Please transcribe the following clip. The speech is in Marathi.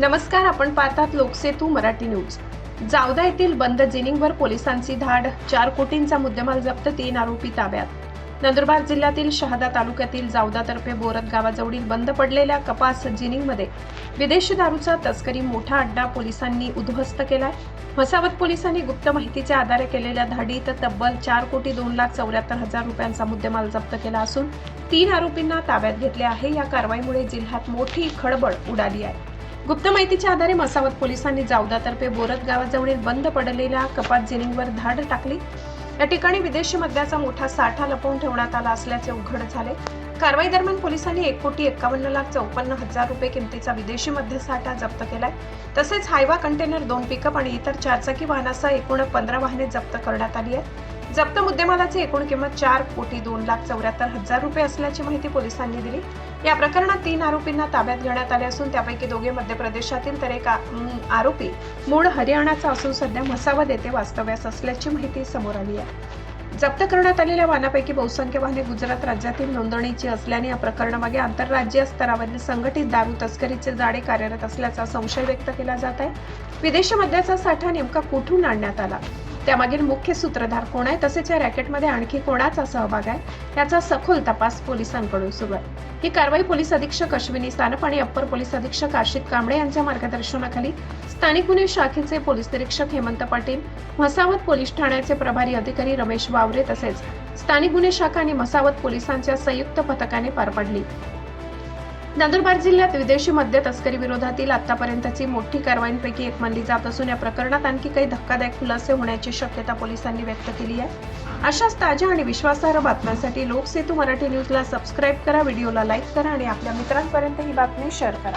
नमस्कार, आपण पाहतात लोकसेतू मराठी न्यूज। जावदा येथील बंद जिनिंगवर पोलिसांची धाड, 4 कोटींचा मुद्देमाल जप्त, 3 आरोपी ताब्यात। नंदुरबार जिल्ह्यातील शहादा तालुक्यातील जावदातर्फे बोरत गावाजवळील बंद पडलेल्या कपास जिनिंगमध्ये विदेशी दारूचा तस्करी मोठा अड्डा पोलिसांनी उद्ध्वस्त केलाय। म्हसावत पोलिसांनी गुप्त माहितीच्या आधारे केलेल्या धाडीत तब्बल 4,02,74,000 रुपयांचा मुद्देमाल जप्त केला असून 3 आरोपींना ताब्यात घेतले आहे। या कारवाईमुळे जिल्ह्यात मोठी खळबळ उडाली आहे। गुप्त माहितीच्या आधारे म्हसावत पोलिसांनी जावदातर्फे बोरत गावाजवळील बंद पडलेल्या कपास जिनिंगवर धाड टाकली। या ठिकाणी विदेशी मद्याचा मोठा साठा लपवून ठेवण्यात आला असल्याचे उघड झाले। कारवाई दरम्यान पोलिसांनी 1,51,54,000 रुपये किमतीचा विदेशी मद्य साठा जप्त केलाय। तसेच हायवा कंटेनर, 2 पिकअप आणि इतर 4 चाकी वाहनासह एकूण 15 वाहने जप्त करण्यात आली आहेत। जप्त मुद्देमालाची एकूण किंमत 4,02,74,000 रुपये असल्याची माहिती पोलिसांनी दिली। या प्रकरणात 3 आरोपींना ताब्यात घेण्यात आले असून त्यापैकी 2 मध्य प्रदेशातील तर एक आरोपी मूळ हरियाणाचा असून सध्या म्हसावत येथे वास्तव्यास असल्याची माहिती समोर आली आहे। जप्त करण्यात आलेल्या वाहनापैकी बहुसंख्य वाहने गुजरात राज्यातील नोंदणीची असल्याने या प्रकरणामागे आंतरराज्यीय स्तरावरील संघटित दारू तस्करीचे जाळे कार्यरत असल्याचा संशय व्यक्त केला जात आहे। विदेशी मद्याचा साठा नेमका कुठून आणण्यात आला, त्यामागील मुख्य सूत्रधार कोण आहे, तसेच या रॅकेटमध्ये आणखी कोणाचा सहभाग आहे याचा सखोल तपास पोलिसांकडून सुरू आहे। ही कारवाई पोलीस अधीक्षक अश्विनी सानप आणि अप्पर पोलीस अधीक्षक आशित कांबळे यांच्या मार्गदर्शनाखाली स्थानिक गुन्हे शाखेचे पोलीस निरीक्षक हेमंत पाटील, म्हसावत पोलीस ठाण्याचे प्रभारी अधिकारी रमेश वावरे तसेच स्थानिक गुन्हे शाखा आणि म्हसावत पोलिसांच्या संयुक्त पथकाने पार पडली। नंदुरबार जिल्ह्यात विदेशी मद्य तस्करी विरोधातील आतापर्यंतची मोठी कारवाईंपैकी एक मानली जात असून या प्रकरणात आणखी काही धक्कादायक खुलासे होण्याची शक्यता पोलिसांनी व्यक्त केली आहे। अशाच ताज्या आणि विश्वासार्ह बातम्यांसाठी लोकसेतू मराठी न्यूजला सबस्क्राईब करा, व्हिडिओला लाईक करा आणि आपल्या मित्रांपर्यंत ही बातमी शेअर करा।